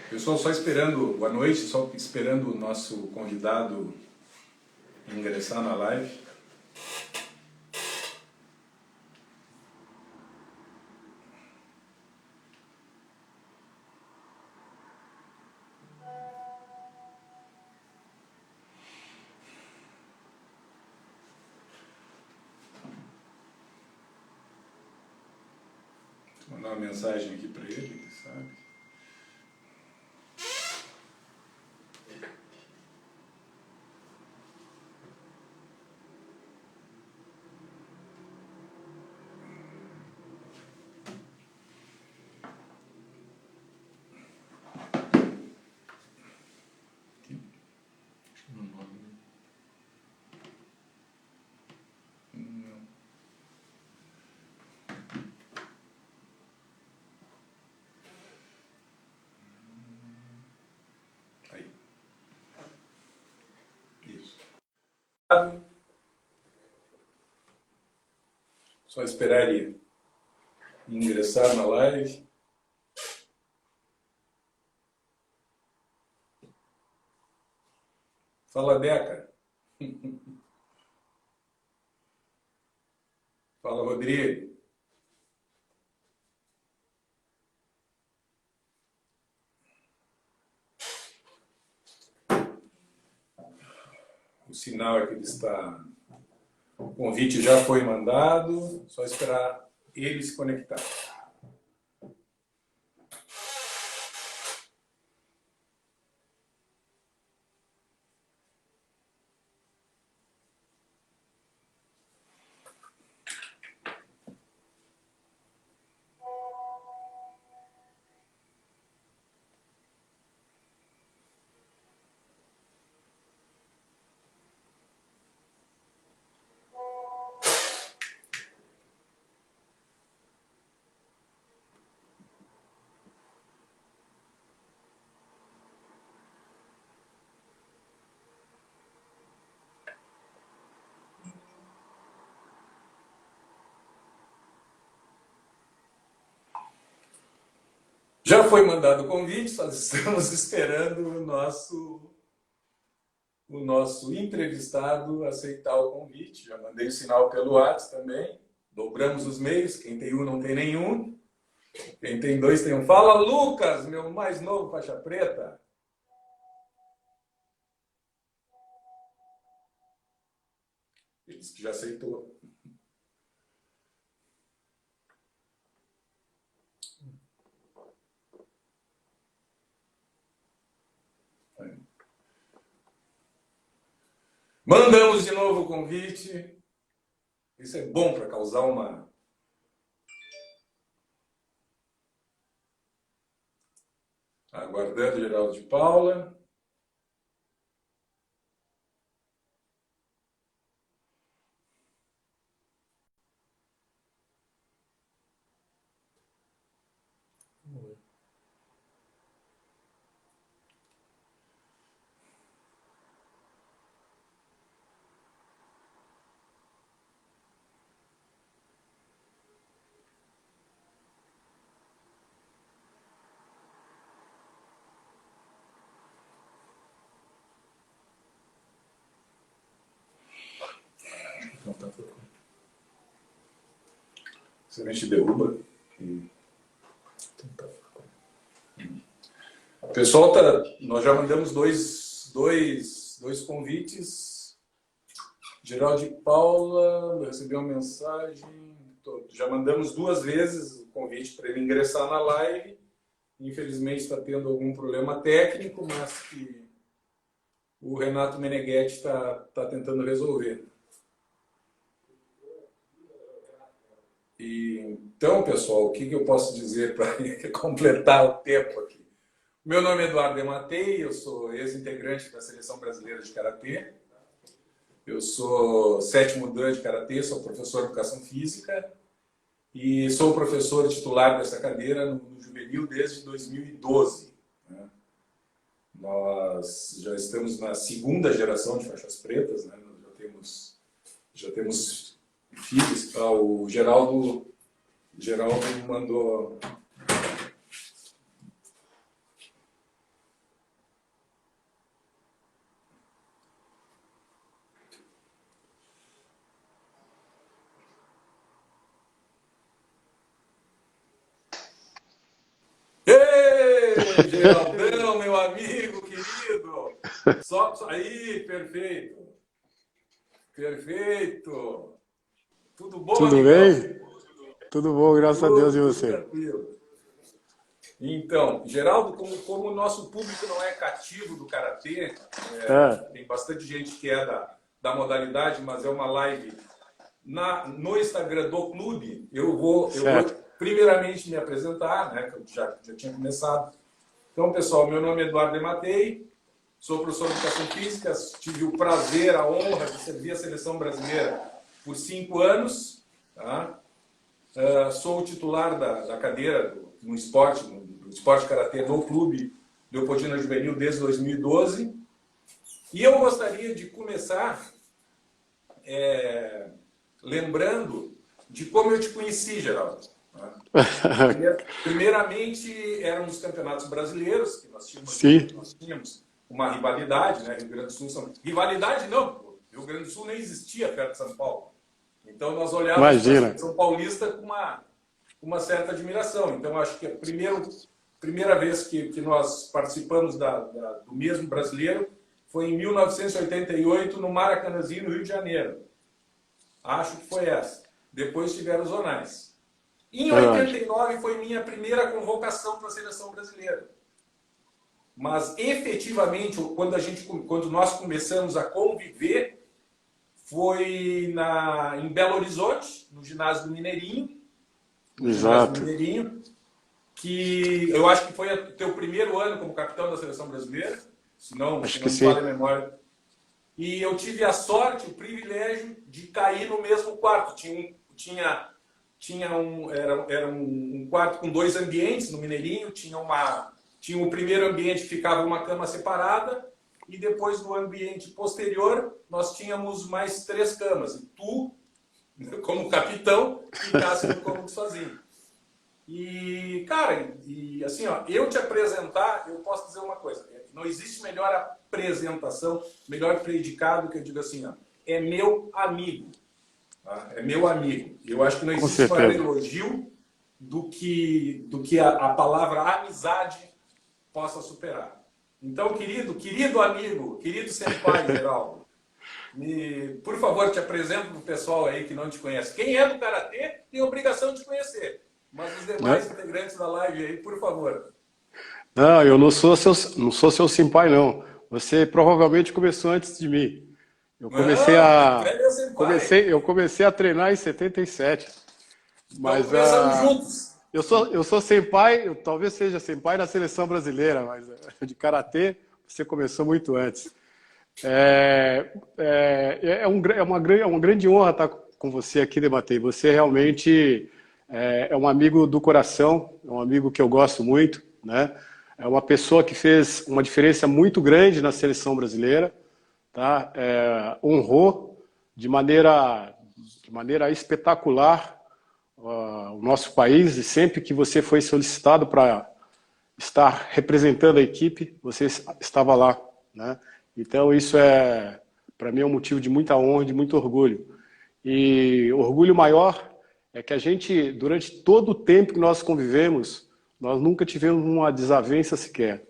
Pessoal, só esperando, boa noite, só esperando o nosso convidado ingressar na live. Vou mandar uma mensagem aqui para ele, sabe? Aí. Isso. Só esperar ele ingressar na live. Fala, Deca. Fala, Rodrigo. O sinal é que ele está... O convite já foi mandado, só esperar ele se conectar. Já foi mandado o convite, nós estamos esperando o nosso entrevistado aceitar o convite. Já mandei o sinal pelo WhatsApp também. Dobramos os meios, quem tem um não tem nenhum. Quem tem dois tem um. Fala, Lucas, meu mais novo faixa preta. Ele disse que já aceitou. Mandamos de novo o convite. Isso é bom para causar uma... Aguardando Geraldo de Paula. Você me derruba. Pessoal, nós já mandamos dois convites. Geraldo de Paula recebeu uma mensagem. Já mandamos 2 vezes o convite para ele ingressar na live. Infelizmente está tendo algum problema técnico, mas que o Renato Meneghetti está tentando resolver. Então, pessoal, o que eu posso dizer para completar o tempo aqui? Meu nome é Eduardo Dematei, eu sou ex-integrante da Seleção Brasileira de Karatê. Eu sou 7º Dan de Karatê, sou professor de Educação Física e sou professor titular dessa cadeira no juvenil desde 2012. Né? Nós já estamos na segunda geração de faixas pretas, né? Nós já temos filhos. O Geraldo mandou... Ei, Geraldão, meu amigo querido! Aí, perfeito! Perfeito! Tudo bom, Tudo amigão? bem? Tudo bom, graças a Deus, e Tudo você? tranquilo. Então, Geraldo, como o nosso público não é cativo do Karatê, É, tem bastante gente que é da modalidade, mas é uma live no Instagram do clube, eu vou certo. primeiramente me apresentar, né, que eu já tinha começado. Então, pessoal, meu nome é Eduardo Dematei, sou professor de Educação Física, tive o prazer, a honra de servir a seleção brasileira por 5 anos, tá? Sou o titular da cadeira no esporte karatê no clube Leopoldina Juvenil desde 2012. E eu gostaria de começar lembrando de como eu te conheci, Geraldo. Primeiramente, eram os campeonatos brasileiros, que Sim, nós tínhamos uma rivalidade, né? Rio Grande do Sul. Rivalidade não, pô. Rio Grande do Sul nem existia perto de São Paulo. Então nós olhávamos para a imagina. seleção paulista com uma certa admiração. Então acho que a primeira vez que nós participamos do mesmo brasileiro foi em 1988 no Maracanãzinho, no Rio de Janeiro. Acho que foi essa. Depois tiveram os zonais. Em Verdade. 89 foi minha primeira convocação para a seleção brasileira. Mas efetivamente, quando nós começamos a conviver, foi em Belo Horizonte, no ginásio do Mineirinho, Exato. que eu acho que foi o teu primeiro ano como capitão da seleção brasileira, se Acho não que me sim. falha a memória. E eu tive a sorte, o privilégio de cair no mesmo quarto. Era um quarto com 2 ambientes no Mineirinho. Tinha o primeiro ambiente que ficava uma cama separada e depois no ambiente posterior nós tínhamos mais 3 camas. E tu, como capitão, ficasse no cômodo sozinho. E, cara, assim, ó, eu te apresentar, eu posso dizer uma coisa. Não existe melhor apresentação, melhor predicado que eu digo assim, ó, é meu amigo. Tá? É meu amigo. Eu acho que não Com existe maior certeza. elogio do que a palavra amizade possa superar. Então, querido amigo, querido senpai, Geraldo, por favor, te apresento para o pessoal aí que não te conhece. Quem é do Karatê tem a obrigação de te conhecer. Mas os Né? demais integrantes da live aí, por favor. Não, eu não sou seu senpai, não. Você provavelmente começou antes de mim. Eu comecei Não, tu a, é meu senpai. eu comecei a treinar em 77. Então Mas começamos juntos. eu sou senpai, eu talvez seja senpai da seleção brasileira, mas de karatê você começou muito antes. É uma grande honra estar com você aqui, debater. Você realmente é um amigo do coração, é um amigo que eu gosto muito, né? É uma pessoa que fez uma diferença muito grande na seleção brasileira, tá? Honrou de maneira espetacular o nosso país, e sempre que você foi solicitado para estar representando a equipe, você estava lá, né? Então isso para mim, é um motivo de muita honra, de muito orgulho. E orgulho maior é que a gente, durante todo o tempo que nós convivemos, nós nunca tivemos uma desavença sequer,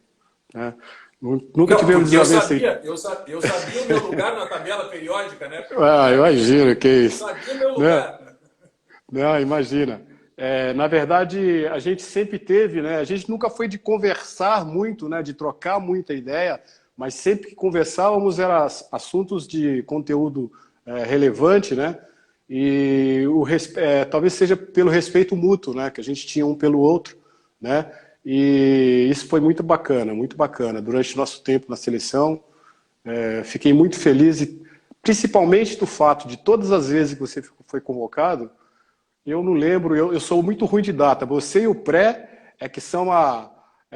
né? Nunca Não, tivemos porque eu desavença. sabia, eu sabia o meu lugar na tabela periódica, né? Ah, imagino que é Eu isso, sabia o meu né? lugar. Não, imagina. Na verdade, a gente sempre teve, né? A gente nunca foi de conversar muito, né? De trocar muita ideia, mas sempre que conversávamos eram assuntos de conteúdo relevante, né? E talvez seja pelo respeito mútuo, né? Que a gente tinha um pelo outro, né? E isso foi muito bacana, muito bacana. Durante o nosso tempo na seleção, fiquei muito feliz, e principalmente do fato de todas as vezes que você foi convocado. Eu não lembro, eu sou muito ruim de data. Você e o pré é que são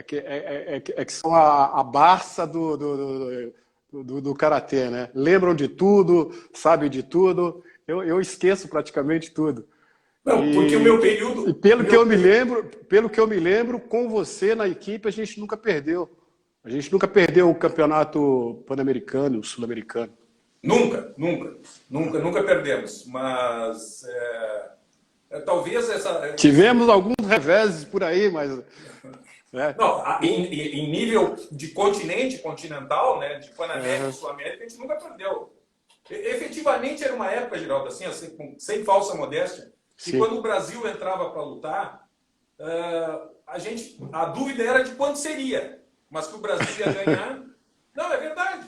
que são a Barça do karatê, né? Lembram de tudo, sabem de tudo. Eu esqueço praticamente tudo. Não, porque o meu período... E pelo que eu me lembro, com você na equipe, a gente nunca perdeu. A gente nunca perdeu o campeonato pan-americano, o sul-americano. Nunca perdemos. Mas talvez essa... Tivemos alguns reveses por aí, mas... né? Não, em nível de continental, né, de Pan-América e Sul-América, a gente nunca perdeu. Efetivamente era uma época, Geraldo, assim, sem falsa modéstia, que quando o Brasil entrava para lutar, a dúvida era de quanto seria, mas que o Brasil ia ganhar. Não, é verdade.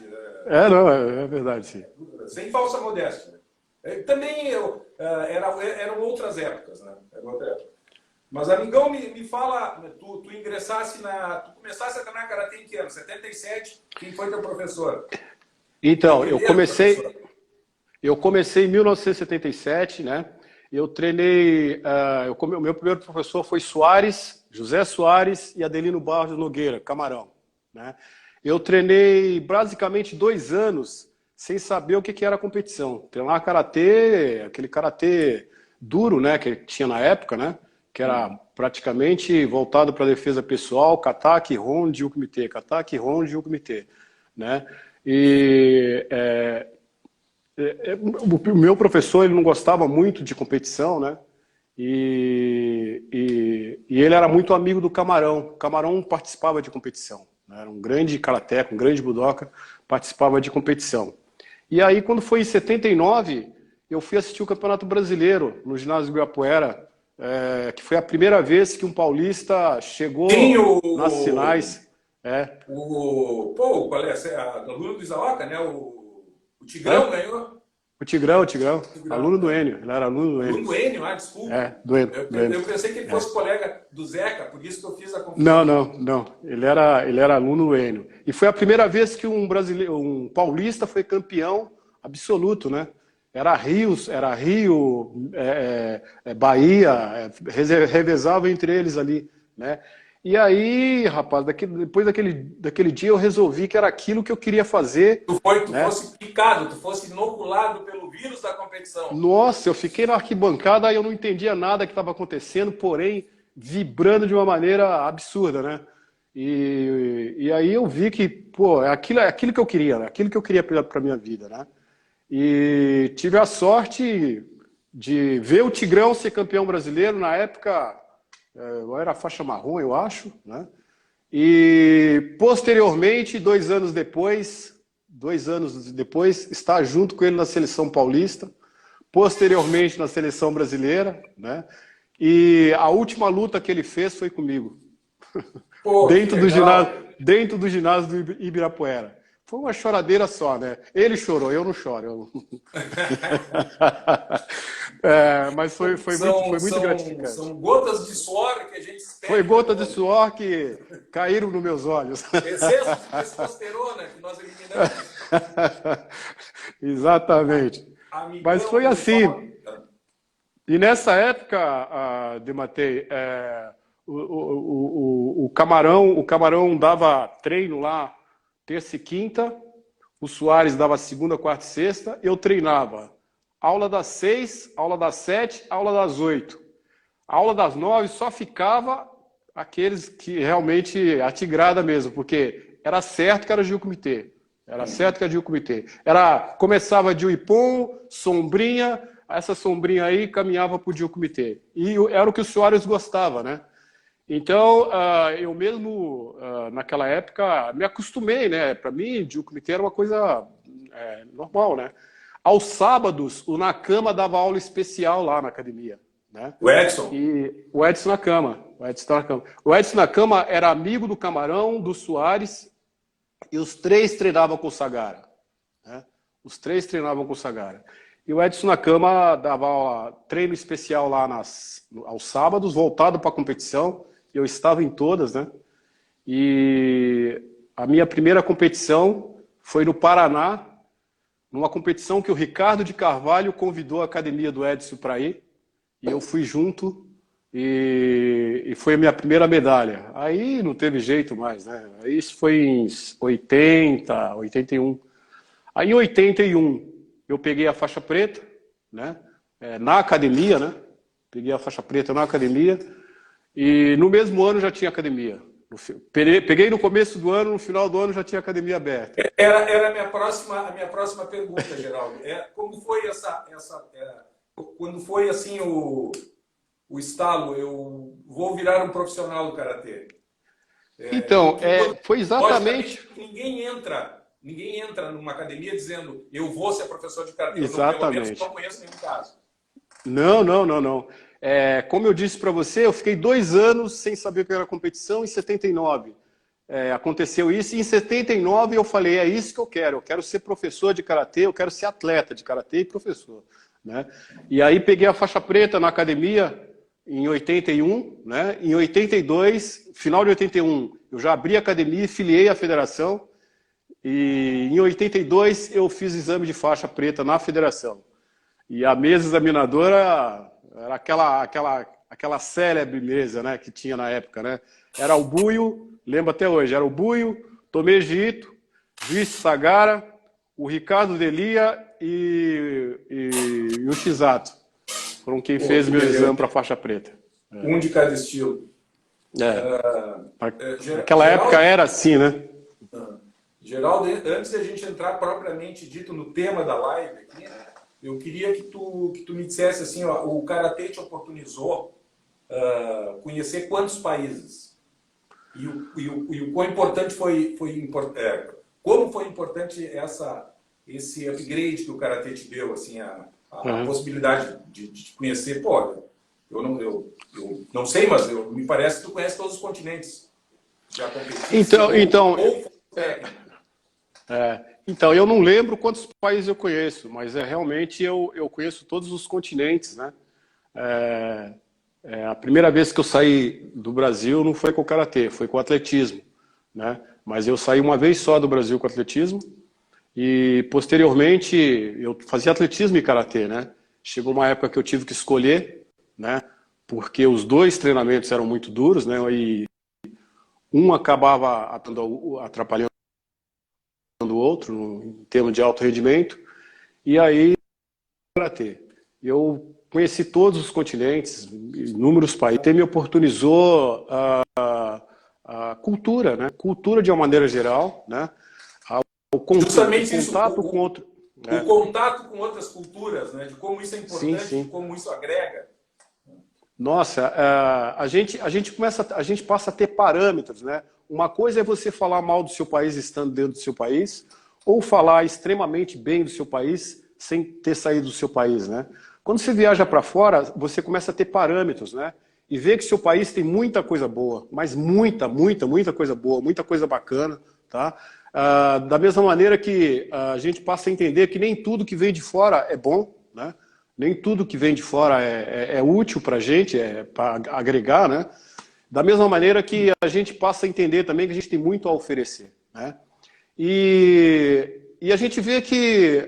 Não, é verdade, sim. Sem falsa modéstia. Também eram outras épocas, né? Era outra época. Mas, amigão, me fala, tu começasse a treinar karatê em que ano? 77? Quem foi teu professor? Então, eu comecei em 1977, né? Eu treinei, o meu primeiro professor foi José Soares e Adelino Barros Nogueira, Camarão, né? Eu treinei basicamente 2 anos sem saber o que era competição. Treinar karatê, aquele karatê duro, né, que tinha na época, né? Que era praticamente voltado para a defesa pessoal, kata, Hon, Jiu-Kumite, kata, Hon, Jiu-Kumite, né? E o meu professor, ele não gostava muito de competição, né? E ele era muito amigo do Camarão. O Camarão participava de competição, né? Era um grande karateca, um grande budoca, participava de competição. E aí, quando foi em 79, eu fui assistir o Campeonato Brasileiro no ginásio do Ibirapuera, que foi a primeira vez que um paulista chegou nas finais. Qual é? Aluno do Isaoka, né? O Tigrão ganhou. O Tigrão. Aluno do Enio. Ele era aluno do Enio. Aluno do Enio, desculpa. Do Enio. Eu pensei que ele fosse colega do Zeca, por isso que eu fiz a confusão. Não. Ele era aluno do Enio. E foi a primeira vez que um paulista foi campeão absoluto, né? Era Rio, Bahia, revezava entre eles ali, né? E aí, rapaz, depois daquele dia eu resolvi que era aquilo que eu queria fazer. Tu fosse picado, tu fosse inoculado pelo vírus da competição. Nossa, eu fiquei na arquibancada e eu não entendia nada que estava acontecendo, porém vibrando de uma maneira absurda, né? E aí eu vi que, pô, é aquilo que eu queria, né? Aquilo que eu queria para minha vida, né? E tive a sorte de ver o Tigrão ser campeão brasileiro. Na época, eu era faixa marrom, eu acho, né? E posteriormente, 2 anos depois, estar junto com ele na seleção paulista, posteriormente na seleção brasileira, né? E a última luta que ele fez foi comigo. Pô, dentro do ginásio do Ibirapuera. Foi uma choradeira só, né? Ele chorou, eu não choro. Mas foi muito gratificante. São gotas de suor que a gente espera. Foi gotas de suor que caíram nos meus olhos. Excesso de testosterona que nós eliminamos. Exatamente. Amigão, mas foi assim. E nessa época, Dematei, o Camarão dava treino lá terça e quinta, o Soares dava segunda, quarta e sexta, eu treinava aula das 6, aula das 7, aula das 8. A aula das 9 só ficava aqueles que realmente atigrada mesmo, porque era certo que era Jiu-Kumite. Começava de Uipom, sombrinha, essa sombrinha aí caminhava para o Jiu-Kumite. E era o que o Soares gostava, né? Então, eu mesmo, naquela época, me acostumei, né? Para mim, Jiu-Kumite era uma coisa normal, né? Aos sábados, o Nakama dava aula especial lá na academia, né? O Edson? O Edson Nakama. O Edson Nakama era amigo do Camarão, do Soares, e os 3 treinavam com o Sagara, né? Os 3 treinavam com o Sagara. E o Edson Nakama dava treino especial lá aos sábados, voltado para a competição. Eu estava em todas, né? E a minha primeira competição foi no Paraná, numa competição que o Ricardo de Carvalho convidou a academia do Edson para ir. E eu fui junto e foi a minha primeira medalha. Aí não teve jeito mais, né? Aí isso foi em 80, 81. Aí em 81 eu peguei a faixa preta, né? Na academia, né? Peguei a faixa preta na academia e no mesmo ano já tinha academia. Peguei no começo do ano, no final do ano já tinha academia aberta. Era a minha próxima pergunta, Geraldo. Como foi quando foi assim o estalo, eu vou virar um profissional do karatê? Então, foi exatamente. Logicamente, ninguém entra numa academia dizendo eu vou ser professor de karatê. Exatamente. Pelo menos não conheço nenhum caso. Não. Como eu disse para você, eu fiquei 2 anos sem saber o que era competição em 79. Aconteceu isso e em 79 eu falei, é isso que eu quero ser professor de karatê, eu quero ser atleta de karatê e professor. Né? E aí peguei a faixa preta na academia em 81, né? Em 82, final de 81, eu já abri a academia e filiei a federação. E em 82 eu fiz exame de faixa preta na federação. E a mesa examinadora era aquela célebre mesa, né, que tinha na época, né? Era o Buio, lembro até hoje, era o Buio, Tomé Gito, Vice Sagara, o Ricardo Delia e o Shizato. Foram quem fez meu exame para faixa preta. Um de cada estilo. Naquela época era assim, né? Geraldo, antes da gente entrar propriamente dito no tema da live aqui, eu queria que tu me dissesse assim, ó, o karatê te oportunizou conhecer quantos países? E o quão importante como foi importante esse upgrade que o karatê te deu, assim, a possibilidade de conhecer, pô, eu não sei, mas me parece que tu conhece todos os continentes. Já Então, eu não lembro quantos países eu conheço, mas realmente eu conheço todos os continentes, né? A primeira vez que eu saí do Brasil não foi com o karatê, foi com o atletismo, né? Mas eu saí uma vez só do Brasil com o atletismo e posteriormente eu fazia atletismo e karatê, né? Chegou uma época que eu tive que escolher, né? Porque os 2 treinamentos eram muito duros, né? E um acabava atrapalhando do outro, em termos de alto rendimento, e aí karatê. Eu conheci todos os continentes, inúmeros países, me oportunizou a cultura, né? Cultura de uma maneira geral, né? O contato com outro. O contato com outras culturas, né? De como isso é importante, sim. de como isso agrega. Nossa, a gente passa a ter parâmetros, né? Uma coisa é você falar mal do seu país estando dentro do seu país, ou falar extremamente bem do seu país sem ter saído do seu país, né? Quando você viaja para fora, você começa a ter parâmetros, né? E vê que seu país tem muita coisa boa, mas muita coisa boa, muita coisa bacana, tá? Da mesma maneira que a gente passa a entender que nem tudo que vem de fora é bom, né? Nem tudo que vem de fora é útil para a gente, para agregar, né? Da mesma maneira que a gente passa a entender também que a gente tem muito a oferecer, né? E a gente vê que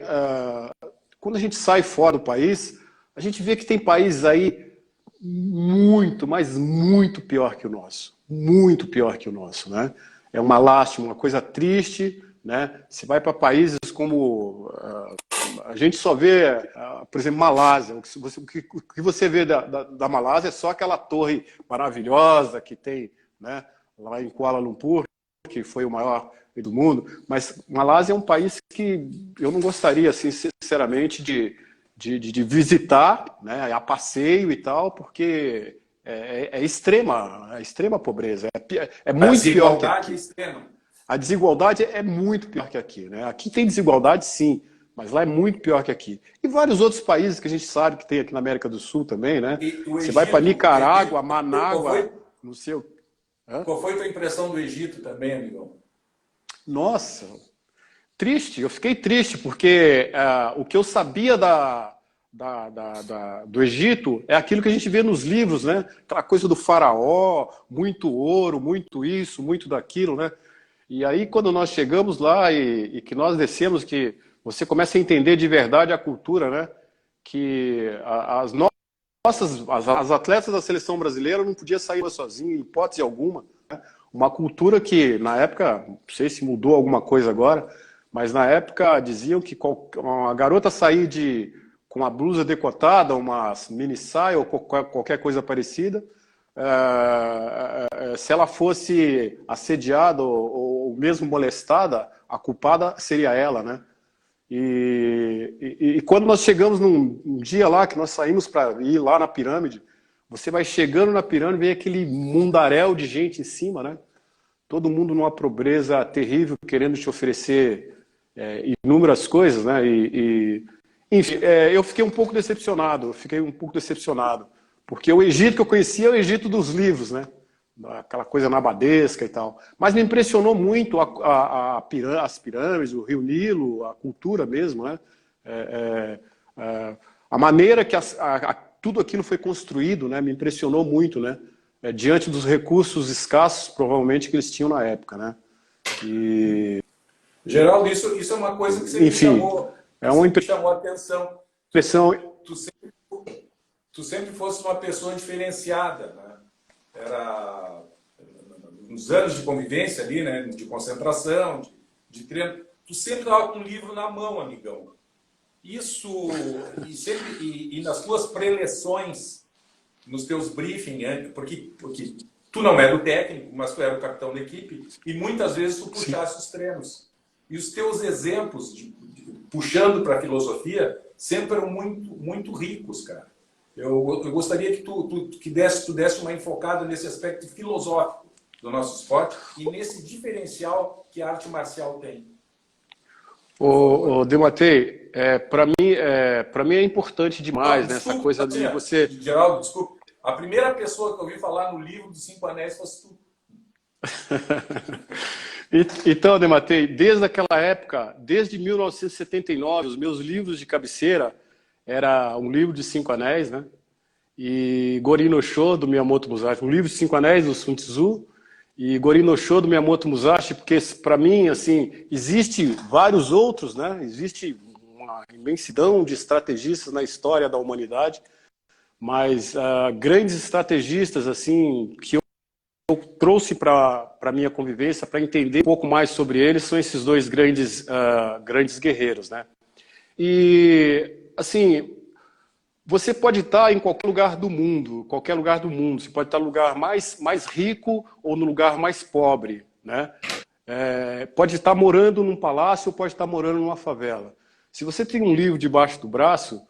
quando a gente sai fora do país, a gente vê que tem países aí muito, mas muito pior que o nosso. Muito pior que o nosso, né? É uma lástima, uma coisa triste, né? Você vai para países como... a gente só vê, por exemplo, Malásia. O que você vê da Malásia é só aquela torre maravilhosa que tem, né, lá em Kuala Lumpur, que foi o maior do mundo. Mas Malásia é um país que eu não gostaria, assim, sinceramente, de visitar, né, a passeio e tal, porque é extrema pobreza. É muito pior que aqui. A desigualdade é muito pior que aqui, né? Aqui tem desigualdade, sim, mas lá é muito pior que aqui. E vários outros países que a gente sabe que tem aqui na América do Sul também, né? Você vai para Nicarágua, Manágua, não sei o... Qual foi a tua impressão do Egito também, amigão? Nossa, triste. Eu fiquei triste, porque o que eu sabia do Egito é aquilo que a gente vê nos livros, né? Aquela coisa do faraó, muito ouro, muito isso, muito daquilo, né? E aí, quando nós chegamos lá e que nós descemos, que você começa a entender de verdade a cultura, né? Que as as atletas da seleção brasileira não podiam sair sozinho, em hipótese alguma. Né? Uma cultura que, na época, não sei se mudou alguma coisa agora, mas na época diziam que uma garota sair com uma blusa decotada, uma mini saia ou qualquer coisa parecida, se ela fosse assediada ou mesmo molestada, a culpada seria ela, né? E quando nós chegamos num dia lá, que nós saímos para ir lá na pirâmide, você vai chegando na pirâmide, vem aquele mundaréu de gente em cima, né? Todo mundo numa pobreza terrível, querendo te oferecer inúmeras coisas, né? Enfim, eu fiquei um pouco decepcionado, porque o Egito que eu conhecia é o Egito dos livros, né? Aquela coisa nabadesca e tal. Mas me impressionou muito as pirâmides, o Rio Nilo, a cultura mesmo, né? A maneira que tudo aquilo foi construído, né? Me impressionou muito, né? Diante dos recursos escassos, provavelmente, que eles tinham na época, né? Geraldo, isso é uma coisa que você me chamou a atenção. Tu sempre fosse uma pessoa diferenciada, né? Era uns anos de convivência ali, né? De concentração, de treino. Tu sempre estava com um livro na mão, amigão. Isso, e nas tuas preleções, nos teus briefings, porque tu não era o técnico, mas tu era o capitão da equipe, e muitas vezes tu puxasse os treinos. E os teus exemplos, puxando para a filosofia, sempre eram muito, muito ricos, cara. Eu gostaria que tu desse uma enfocada nesse aspecto filosófico do nosso esporte e nesse diferencial que a arte marcial tem. Dematei, para mim é importante demais, né, essa coisa de você... Geraldo, desculpa. A primeira pessoa que eu ouvi falar no livro dos Cinco Anéis fosse tu. Então, Dematei, desde aquela época, desde 1979, os meus livros de cabeceira era um livro de Cinco Anéis, né? E Gori no Sho, do Miyamoto Musashi. Um livro de Cinco Anéis, do Sun Tzu, e Gori no Sho, do Miyamoto Musashi, porque, para mim, assim, existe vários outros, né? Existe uma imensidão de estrategistas na história da humanidade, mas grandes estrategistas, assim, que eu trouxe para a minha convivência, para entender um pouco mais sobre eles, são esses dois grandes guerreiros, né? E, assim, você pode estar em qualquer lugar do mundo, Você pode estar no lugar mais rico ou no lugar mais pobre, né? Pode estar morando num palácio ou pode estar morando numa favela. Se você tem um livro debaixo do braço,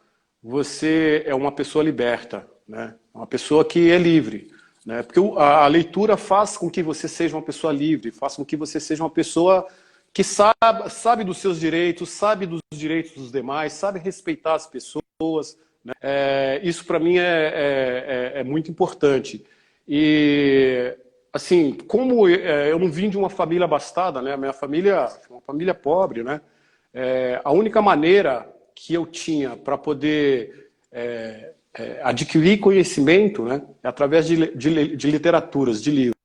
você é uma pessoa liberta, né? Uma pessoa que é livre, né? Porque a leitura faz com que você seja uma pessoa livre, faz com que você seja uma pessoa que sabe dos seus direitos, sabe dos direitos dos demais, sabe respeitar as pessoas, né? Isso para mim é muito importante. E, assim, como eu não vim de uma família abastada, né? A minha família é uma família pobre, né? A única maneira que eu tinha para poder adquirir conhecimento, né, é através de literaturas, de livros.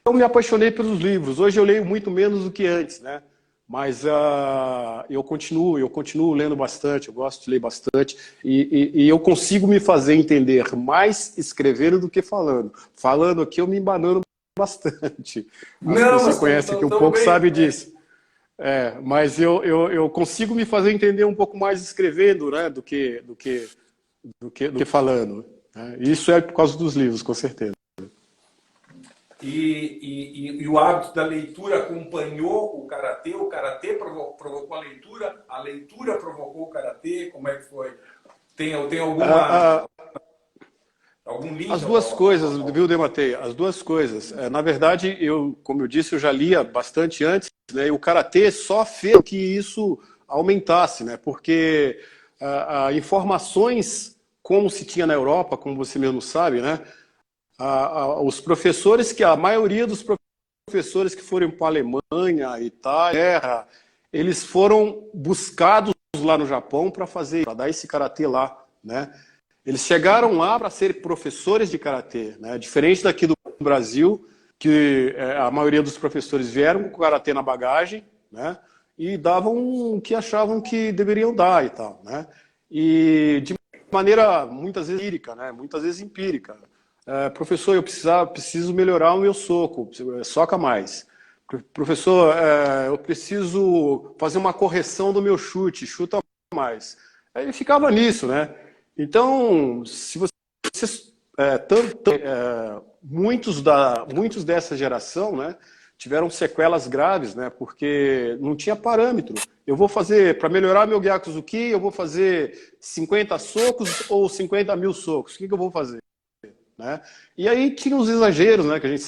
Eu me apaixonei pelos livros. Hoje eu leio muito menos do que antes, né? Mas eu continuo lendo bastante, eu gosto de ler bastante, e eu consigo me fazer entender mais escrevendo do que falando. Falando aqui eu me embanando bastante. Acho que você conhece aqui um pouco, sabe disso. Mas eu consigo me fazer entender um pouco mais escrevendo, né, do que falando. Né? Isso é por causa dos livros, com certeza. E o hábito da leitura acompanhou o karatê provocou a leitura provocou o karatê, como é que foi? Tem algum link? As duas coisas, viu, Dematei? As duas coisas. Na verdade, como eu disse, eu já lia bastante antes, né? E o karatê só fez que isso aumentasse, né? Porque informações, como se tinha na Europa, como você mesmo sabe, né? Os professores, a maioria dos professores que foram para a Alemanha, Itália, eles foram buscados lá no Japão para dar esse karatê lá, né? Eles chegaram lá para ser professores de karatê, né? Diferente daqui do Brasil, que a maioria dos professores vieram com o karatê na bagagem, né? E davam o que achavam que deveriam dar e tal, né? E maneira muitas vezes empírica, né? Muitas vezes empírica. Professor, eu preciso melhorar o meu soco, soca mais. Professor, eu preciso fazer uma correção do meu chute, chuta mais. Aí ele ficava nisso, né? Então, se você muitos dessa geração, né, tiveram sequelas graves, né, porque não tinha parâmetro. Eu vou fazer, para melhorar meu Gyakuzuki, eu vou fazer 50 socos ou 50 mil socos. O que eu vou fazer? Né? E aí tinha os exageros, né, que a gente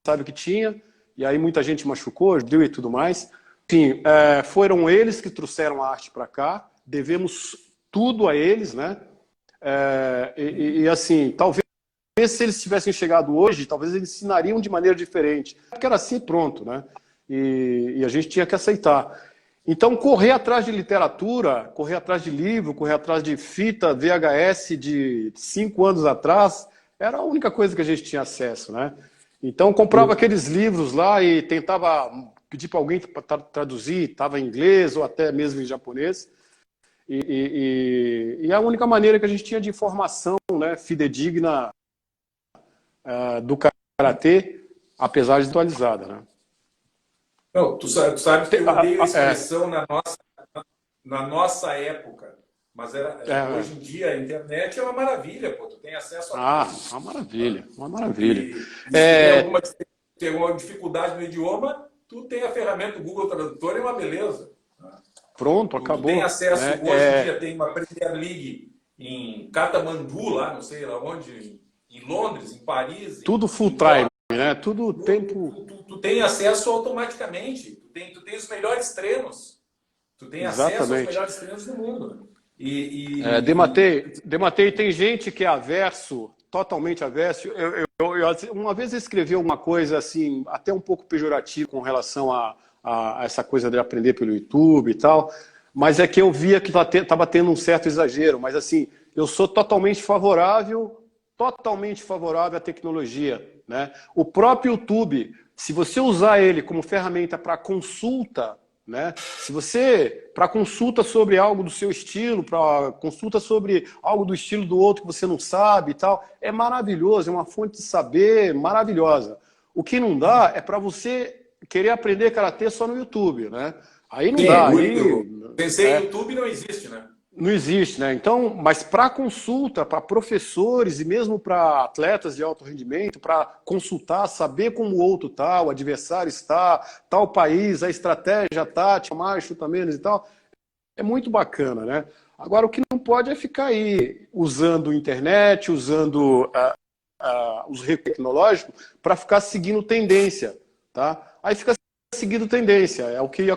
sabe que tinha, e aí muita gente machucou, deu e tudo mais. Enfim, foram eles que trouxeram a arte para cá, devemos tudo a eles, né? Assim, talvez se eles tivessem chegado hoje, talvez eles ensinariam de maneira diferente. Porque era assim, pronto, né? E a gente tinha que aceitar. Então, correr atrás de literatura, correr atrás de livro, correr atrás de fita VHS de 5 anos atrás, era a única coisa que a gente tinha acesso, né? Então, comprava aqueles livros lá e tentava pedir para alguém para traduzir, estava em inglês ou até mesmo em japonês. E a única maneira que a gente tinha de informação, né, fidedigna do karatê, apesar de atualizada, né? Não, tu sabe que eu odeio a expressão na nossa época, mas hoje em dia a internet é uma maravilha, pô, tu tem acesso a tudo. Uma maravilha, uma maravilha. E se tem alguma dificuldade no idioma, tu tem a ferramenta do Google Tradutor, é uma beleza. Pronto, acabou. Tu tem acesso, hoje em dia tem uma Premier League em Katmandu, lá, não sei lá onde, em Londres, em Paris. Tudo full time, né? Tudo tempo... Tu tem acesso automaticamente, tu tem os melhores treinos. Tu tem acesso aos melhores treinos do mundo. Dematei, tem gente que é averso, totalmente averso. Uma vez eu escrevi uma coisa assim, até um pouco pejorativa com relação a essa coisa de aprender pelo YouTube e tal, mas é que eu via que estava tendo um certo exagero. Mas assim, eu sou totalmente favorável à tecnologia, né? O próprio YouTube, se você usar ele como ferramenta para consulta, né? Se você, para consulta sobre algo do seu estilo, para consulta sobre algo do estilo do outro que você não sabe e tal, é maravilhoso, é uma fonte de saber maravilhosa. O que não dá é para você querer aprender karatê só no YouTube, né? Aí não dá. Sensei YouTube não existe, né? Não existe, né? Então, mas para consulta, para professores e mesmo para atletas de alto rendimento, para consultar, saber como o outro está, o adversário está, tal país, a estratégia tática, mais, chuta menos e tal, é muito bacana, né? Agora, o que não pode é ficar aí usando internet, usando os recursos tecnológicos para ficar seguindo tendência, tá? Aí fica seguindo tendência, é o que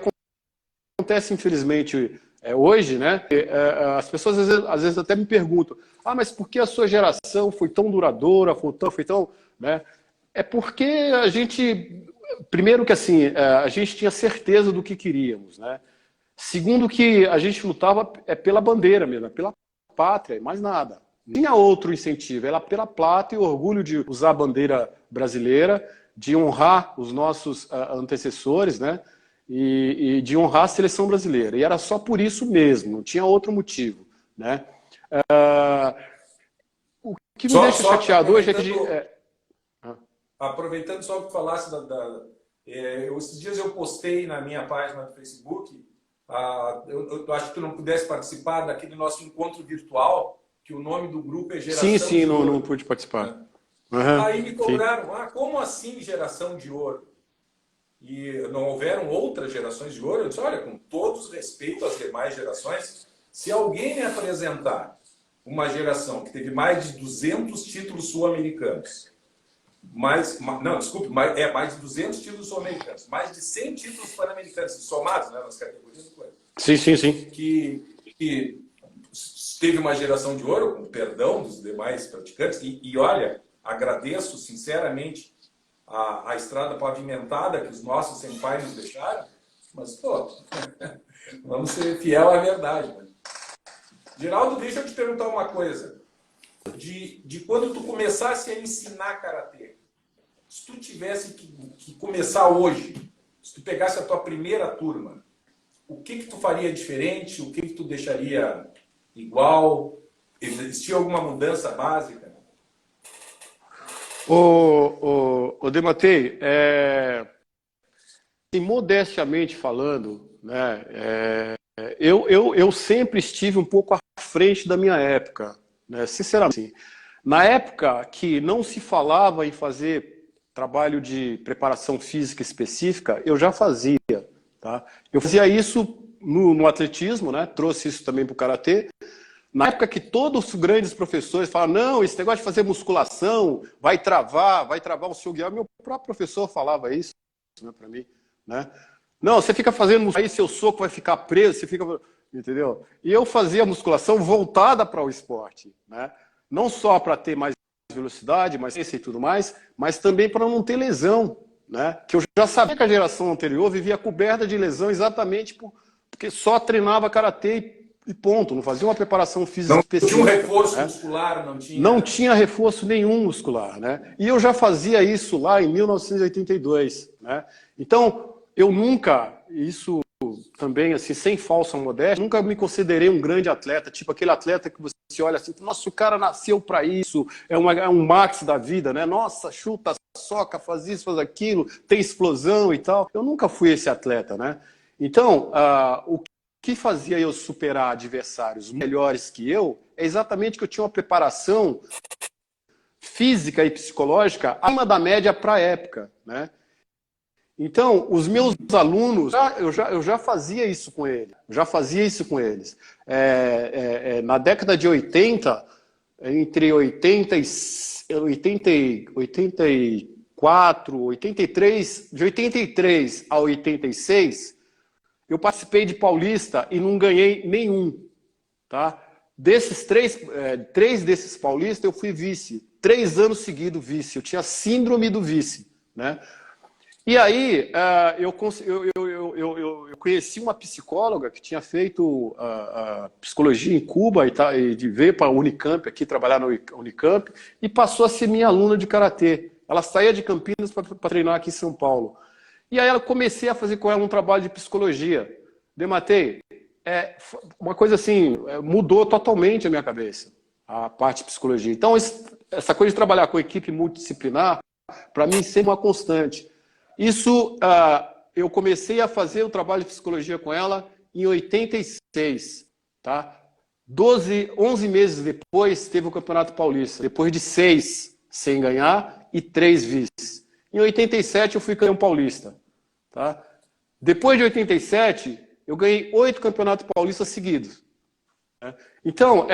acontece, infelizmente, hoje, né? As pessoas às vezes até me perguntam: mas por que a sua geração foi tão duradoura, foi tão, né? É porque a gente, primeiro que assim, a gente tinha certeza do que queríamos, né? Segundo que a gente lutava pela bandeira mesmo, pela pátria, mais nada. Não tinha outro incentivo, era pela pátria e o orgulho de usar a bandeira brasileira, de honrar os nossos antecessores, né? E de honrar a seleção brasileira. E era só por isso mesmo, não tinha outro motivo, né? O que me deixa chateado hoje é que... Aproveitando só que tu falasse esses dias eu postei na minha página do Facebook, eu acho que tu não pudesse participar daquele nosso encontro virtual, que o nome do grupo é Geração de Ouro. Sim, não pude participar. Aí me cobraram, como assim Geração de Ouro? E não houveram outras gerações de ouro? Eu disse, olha, com todos os respeitos às demais gerações, se alguém me apresentar uma geração que teve mais de 200 títulos sul-americanos, mais de 200 títulos sul-americanos, mais de 100 títulos pan-americanos, somados, né, nas categorias do coisa. Sim. Que teve uma geração de ouro, com perdão dos demais praticantes, e olha, agradeço sinceramente a estrada pavimentada que os nossos senpais nos deixaram, mas, pô, vamos ser fiel à verdade. Né? Geraldo, deixa eu te perguntar uma coisa. De quando tu começasse a ensinar karatê, se tu tivesse que começar hoje, se tu pegasse a tua primeira turma, o que tu faria diferente? O que tu deixaria igual? Existia alguma mudança básica? O Dematei, modestamente falando, né, eu sempre estive um pouco à frente da minha época, né, sinceramente. Assim, na época que não se falava em fazer trabalho de preparação física específica, eu já fazia. Tá? Eu fazia isso no atletismo, né, trouxe isso também para o karatê. Na época que todos os grandes professores falavam, não, esse negócio de fazer musculação vai travar o seu guiar. Meu próprio professor falava isso, né, para mim. Né? Não, você fica fazendo musculação, aí seu soco vai ficar preso, você fica... Entendeu? E eu fazia musculação voltada para o esporte. Né? Não só para ter mais velocidade, mais ciência e tudo mais, mas também para não ter lesão. Né? Que eu já sabia que a geração anterior vivia coberta de lesão exatamente porque só treinava karatê e ponto, não fazia uma preparação física específica. Não tinha um reforço, né? Muscular, não tinha... Não tinha reforço nenhum muscular, né? E eu já fazia isso lá em 1982, né? Então, eu nunca, isso também, assim, sem falsa modéstia, nunca me considerei um grande atleta, tipo aquele atleta que você olha assim, nossa, o cara nasceu para isso, é um max da vida, né? Nossa, chuta, soca, faz isso, faz aquilo, tem explosão e tal. Eu nunca fui esse atleta, né? Então, o que fazia eu superar adversários melhores que eu é exatamente que eu tinha uma preparação física e psicológica acima da média para a época, né? Então, os meus alunos, eu já fazia isso com eles. Na década de 80, entre 84, 83, de 83 a 86, eu participei de Paulista e não ganhei nenhum. Tá? Desses três desses paulistas, eu fui vice. 3 anos seguidos vice. Eu tinha síndrome do vice. Né? E aí, eu conheci uma psicóloga que tinha feito psicologia em Cuba e veio para a Unicamp, aqui trabalhar na Unicamp, e passou a ser minha aluna de karatê. Ela saía de Campinas para treinar aqui em São Paulo. E aí eu comecei a fazer com ela um trabalho de psicologia. Dematei, uma coisa assim, mudou totalmente a minha cabeça, a parte de psicologia. Então, essa coisa de trabalhar com equipe multidisciplinar, para mim, sempre uma constante. Isso, eu comecei a fazer o trabalho de psicologia com ela em 86. Tá? 11 meses depois, teve o Campeonato Paulista. Depois de 6 sem ganhar e 3 vices. Em 87, eu fui campeão paulista. Tá? Depois de 87, eu ganhei 8 campeonatos paulistas seguidos. Né? Então,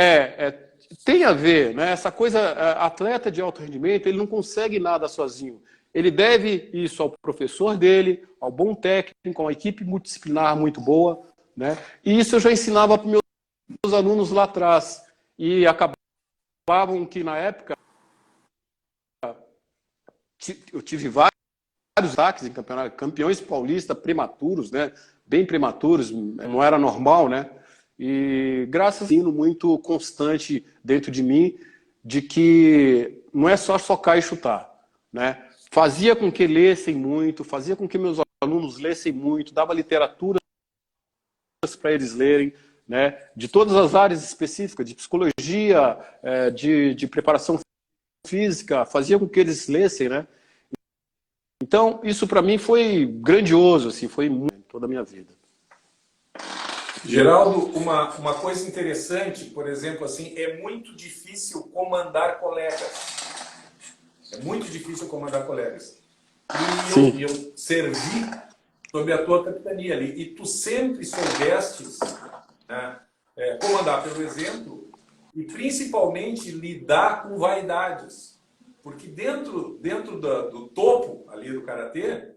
tem a ver, né? Essa coisa, atleta de alto rendimento, ele não consegue nada sozinho. Ele deve isso ao professor dele, ao bom técnico, a uma equipe multidisciplinar muito boa. Né? E isso eu já ensinava para os meus alunos lá atrás. E acabavam que, na época, eu tive vários ataques em campeonato, campeões paulistas prematuros, né? Bem prematuros, não era normal, né? E graças a um ensino muito constante dentro de mim, de que não é só socar e chutar, né? Fazia com que lessem muito, fazia com que meus alunos lessem muito, dava literaturas para eles lerem, né? De todas as áreas específicas, de psicologia, de preparação física, fazia com que eles lessem, né? Então, isso para mim foi grandioso, assim, foi muito toda a minha vida. Geraldo, uma coisa interessante, por exemplo, assim, é muito difícil comandar colegas. É muito difícil comandar colegas. E eu servi sob a tua capitania ali. E tu sempre soubestes, né, comandar pelo exemplo e principalmente lidar com vaidades. Porque dentro do topo ali do karatê,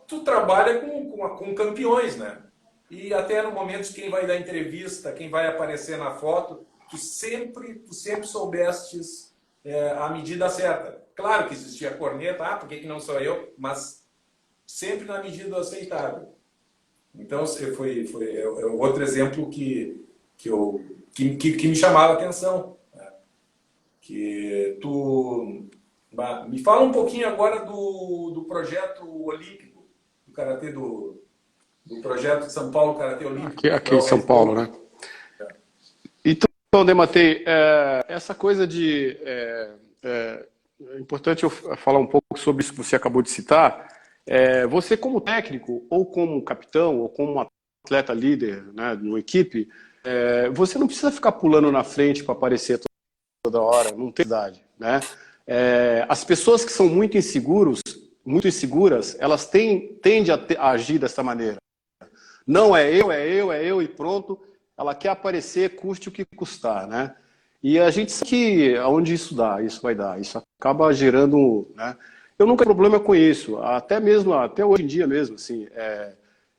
tu trabalha com campeões, né? E até no momento quem vai dar entrevista, quem vai aparecer na foto, tu sempre soubestes a medida certa. Claro que existia a corneta, por que não sou eu? Mas sempre na medida aceitável. Então, foi outro exemplo que me chamava a atenção. Que tu... Me fala um pouquinho agora do projeto olímpico, do karatê do projeto de São Paulo Karatê Olímpico. Aqui em São Paulo, né? Então, Dematei, essa coisa de... é importante eu falar um pouco sobre isso que você acabou de citar. Você, como técnico, ou como capitão, ou como atleta líder, né, de uma equipe, você não precisa ficar pulando na frente para aparecer toda hora, não tem idade, né? As pessoas que são muito inseguras, elas tendem a agir dessa maneira. Não é eu e pronto. Ela quer aparecer, custe o que custar, né? E a gente sabe que aonde isso vai dar. Isso acaba gerando, né? Eu nunca tenho problema com isso, até hoje em dia mesmo, assim.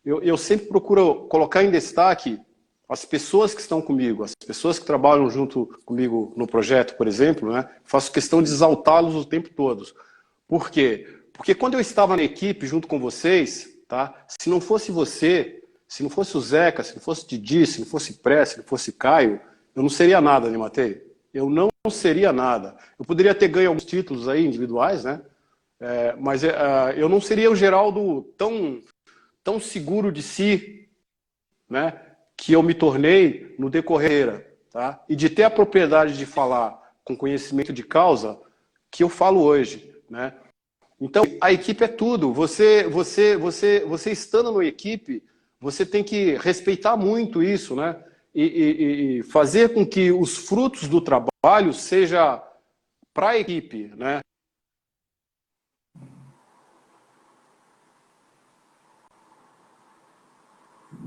Eu sempre procuro colocar em destaque as pessoas que estão comigo, as pessoas que trabalham junto comigo no projeto, por exemplo, né? Faço questão de exaltá-los o tempo todo. Por quê? Porque quando eu estava na equipe junto com vocês, tá? Se não fosse você, se não fosse o Zeca, se não fosse o Didi, se não fosse Pré, se não fosse Caio, eu não seria nada, né, Matei? Eu não seria nada. Eu poderia ter ganho alguns títulos aí individuais, né? Mas eu não seria o Geraldo tão seguro de si, né, que eu me tornei no decorrer, tá? E de ter a propriedade de falar com conhecimento de causa que eu falo hoje, né? Então, a equipe é tudo. Você estando na equipe, você tem que respeitar muito isso, né? E fazer com que os frutos do trabalho seja para a equipe, né?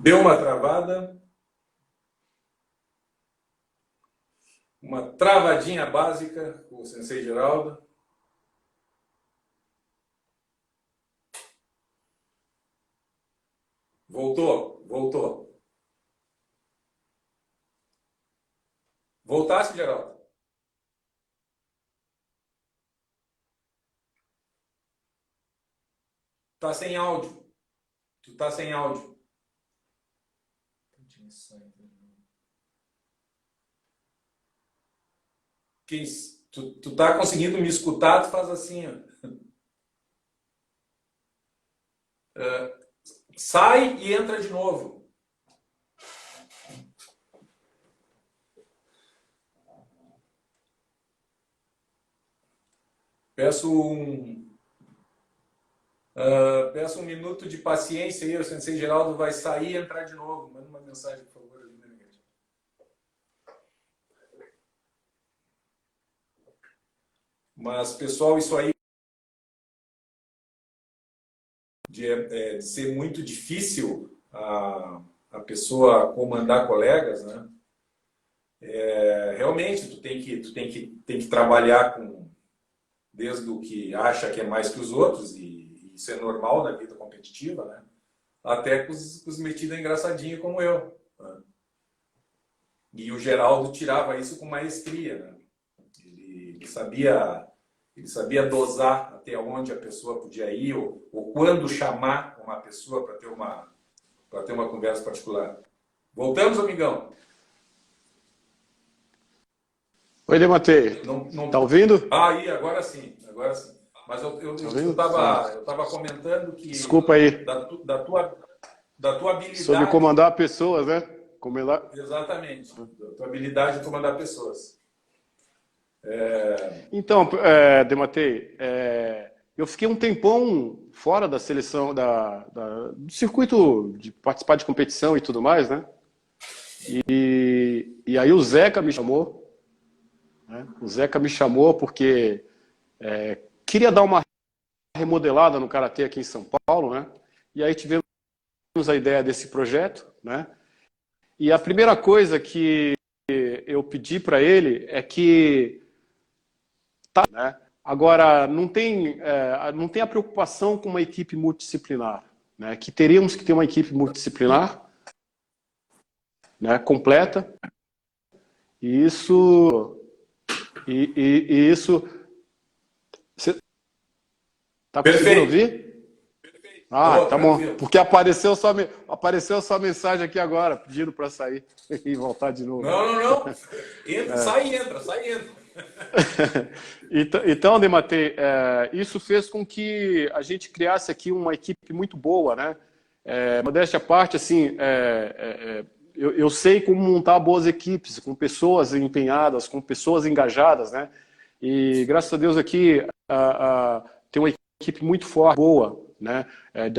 Deu uma travada, uma travadinha básica com o Sensei Geraldo. Voltou. Voltasse, Geraldo? Tá sem áudio. Tu tá sem áudio. Tu tá conseguindo me escutar? Tu faz assim, ó. Sai e entra de novo. Peço um minuto de paciência aí. O Sensei Geraldo vai sair e entrar de novo. Manda uma mensagem, por favor. Ali na minha. Mas, pessoal, isso aí de ser muito difícil a pessoa comandar colegas, né? Realmente, tu tem que trabalhar desde o que acha que é mais que os outros, e isso é normal na vida competitiva, né? Até com os metidos engraçadinhos como eu. Né? E o Geraldo tirava isso com maestria, né? Ele sabia dosar até onde a pessoa podia ir, ou quando chamar uma pessoa para ter uma conversa particular. Voltamos, amigão? Oi, Dematei. Tá ouvindo? Aí, agora sim. Mas eu estava comentando que... Desculpa aí. Da tua habilidade... Sobre comandar pessoas, né? Exatamente. Da tua habilidade de comandar pessoas. Então, Dematei, eu fiquei um tempão fora da seleção, do circuito de participar de competição e tudo mais, né? E aí o Zeca me chamou, né? O Zeca me chamou porque queria dar uma remodelada no Karatê aqui em São Paulo, né? E aí tivemos a ideia desse projeto, né? E a primeira coisa que eu pedi para ele é que né? Agora, não tem a preocupação com uma equipe multidisciplinar, né? Que teríamos que ter uma equipe multidisciplinar, né? Completa. E isso... Você está conseguindo ouvir? Ah, tá bom. Porque apareceu sua mensagem aqui agora, pedindo para sair e voltar de novo. Não. Sai e entra. Então, Dematei, isso fez com que a gente criasse aqui uma equipe muito boa, né? Modéstia à parte, assim, eu sei como montar boas equipes, com pessoas empenhadas, com pessoas engajadas, né? E graças a Deus aqui tem uma equipe muito forte, boa, né?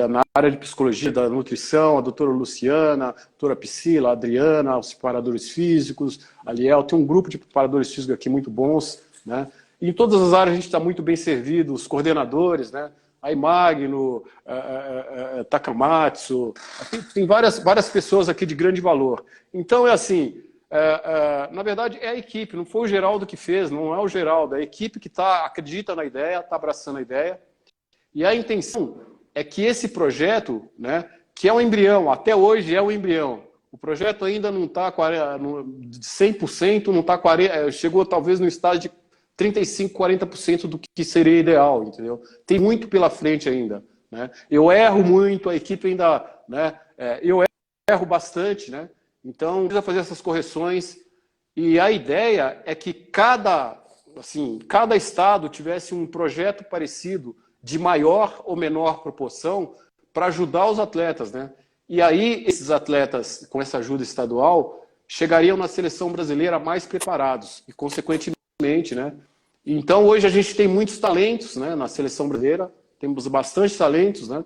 Na área de psicologia, da nutrição, a doutora Luciana, a doutora Priscila, a Adriana, os preparadores físicos, a Liel, tem um grupo de preparadores físicos aqui muito bons, né? E em todas as áreas a gente está muito bem servido, os coordenadores, né? Aí Magno, Takamatsu, tem várias pessoas aqui de grande valor. Então é assim, na verdade é a equipe, não foi o Geraldo que fez, não é o Geraldo, é a equipe que acredita na ideia, está abraçando a ideia. E a intenção é que esse projeto, né, que é um embrião, até hoje é um embrião, o projeto ainda não está 100%, não tá 40%, chegou talvez no estágio de 35%, 40% do que seria ideal, entendeu? Tem muito pela frente ainda, né? Eu erro muito, a equipe ainda, né? Eu erro bastante, né? Então, precisa fazer essas correções e a ideia é que cada estado tivesse um projeto parecido de maior ou menor proporção para ajudar os atletas, né? E aí, esses atletas, com essa ajuda estadual, chegariam na seleção brasileira mais preparados e, consequentemente, né? Então, hoje a gente tem muitos talentos, né, na seleção brasileira, temos bastante talentos, né,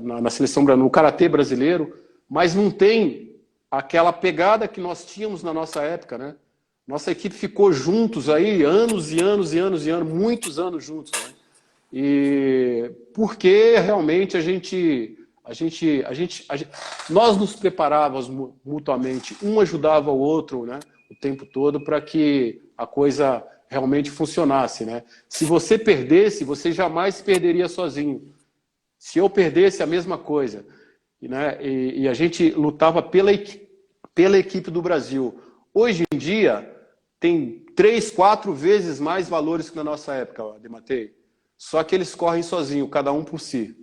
na seleção, no karatê brasileiro, mas não tem aquela pegada que nós tínhamos na nossa época, né? Nossa equipe ficou juntos aí anos e anos e anos e anos, muitos anos juntos, né? E porque realmente nós nos preparávamos mutuamente, um ajudava o outro, né, o tempo todo para que a coisa realmente funcionasse, né? Se você perdesse, você jamais perderia sozinho. Se eu perdesse, a mesma coisa, né? E a gente lutava pela equipe do Brasil. Hoje em dia tem 3, 4 vezes mais valores que na nossa época, Dematei. Só que eles correm sozinhos, cada um por si,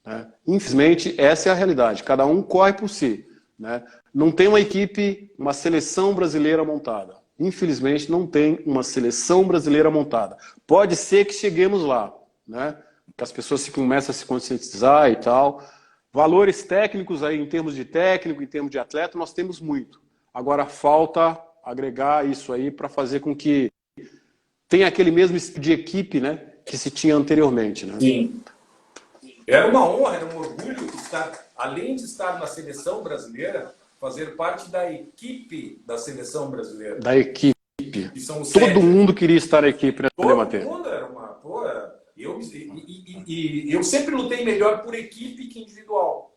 né? Infelizmente, essa é a realidade. Cada um corre por si, né? Não tem uma equipe, uma seleção brasileira montada. Infelizmente, não tem uma seleção brasileira montada. Pode ser que cheguemos lá, né? Que as pessoas começam a se conscientizar e tal. Valores técnicos aí, em termos de técnico, em termos de atleta, nós temos muito. Agora, falta agregar isso aí para fazer com que tenha aquele mesmo tipo de equipe, né, que se tinha anteriormente, né? Sim. Era uma honra, era um orgulho estar, além de estar na seleção brasileira, fazer parte da equipe da seleção brasileira. Da equipe. Que são Todo 7. mundo queria estar na equipe, né, Todo mundo era uma... Pô, eu sempre lutei melhor por equipe que individual.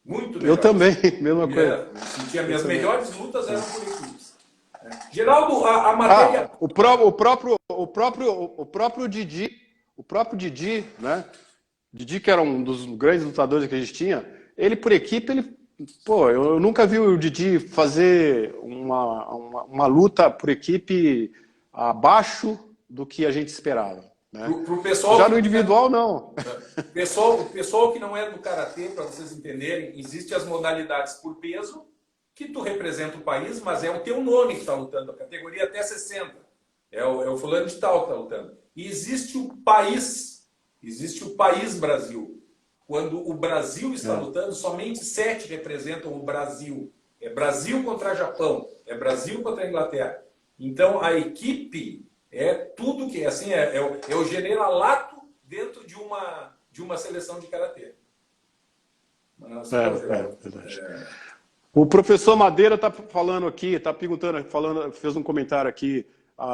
Muito melhor. Eu também, mesma coisa. Sentia minhas melhores lutas eram por equipes. Geraldo, a matéria... O próprio Didi, né? Didi, que era um dos grandes lutadores que a gente tinha, ele por equipe, pô, eu nunca vi o Didi fazer uma luta por equipe abaixo do que a gente esperava, né? Pro pessoal já no individual, não. O pessoal que não é do karatê, para vocês entenderem, existem as modalidades por peso, que tu representa o país, mas é o teu nome que está lutando, a categoria até 60. É o fulano de tal que está lutando. E existe o país Brasil. Quando o Brasil está lutando, somente 7 representam o Brasil. É Brasil contra Japão, é Brasil contra a Inglaterra. Então a equipe é tudo que assim é o generalato dentro de uma seleção de karatê. Verdade. O professor Madeira está falando aqui, está perguntando, fez um comentário aqui,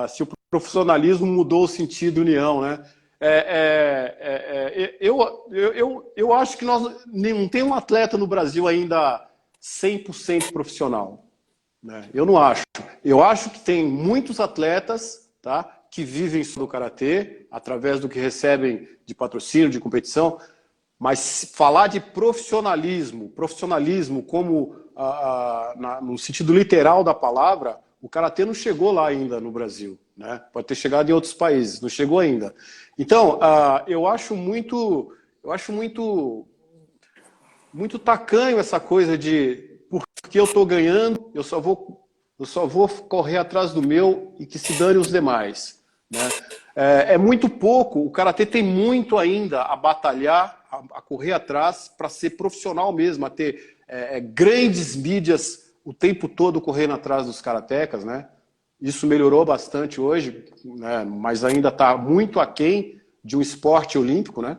se o profissionalismo mudou o sentido de união, né? Eu acho que nós não tem um atleta no Brasil ainda 100% profissional, né? Eu não acho. Eu acho que tem muitos atletas, tá, que vivem do karatê através do que recebem de patrocínio, de competição, mas falar de profissionalismo como no sentido literal da palavra, o karatê não chegou lá ainda no Brasil, né? Pode ter chegado em outros países, não chegou ainda. Então, eu acho muito tacanho essa coisa de porque eu estou ganhando, eu só vou correr atrás do meu e que se dane os demais, né? É muito pouco, o karatê tem muito ainda a batalhar, a correr atrás para ser profissional mesmo, a ter grandes mídias o tempo todo correndo atrás dos karatecas, né? Isso melhorou bastante hoje, né? Mas ainda está muito aquém de um esporte olímpico, né?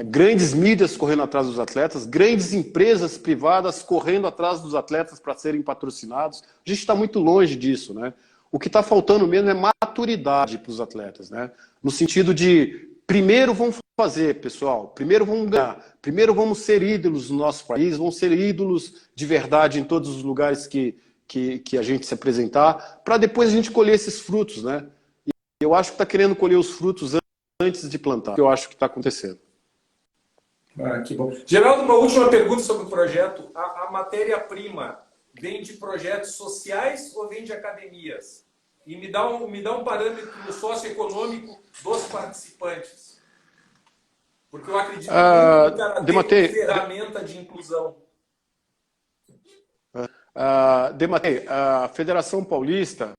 Grandes mídias correndo atrás dos atletas, grandes empresas privadas correndo atrás dos atletas para serem patrocinados. A gente está muito longe disso, né? O que está faltando mesmo é maturidade para os atletas, né? No sentido de, primeiro vamos fazer, pessoal, primeiro vamos ganhar, primeiro vamos ser ídolos no nosso país, vamos ser ídolos de verdade em todos os lugares que a gente se apresentar, para depois a gente colher esses frutos, né? E eu acho que está querendo colher os frutos antes de plantar. Eu acho que está acontecendo. Ah, que bom. Geraldo, uma última pergunta sobre o projeto. A matéria-prima vem de projetos sociais ou vem de academias? E me dá um parâmetro socioeconômico dos participantes. Porque eu acredito que o karatê é uma ferramenta de inclusão. Dematei, a Federação Paulista,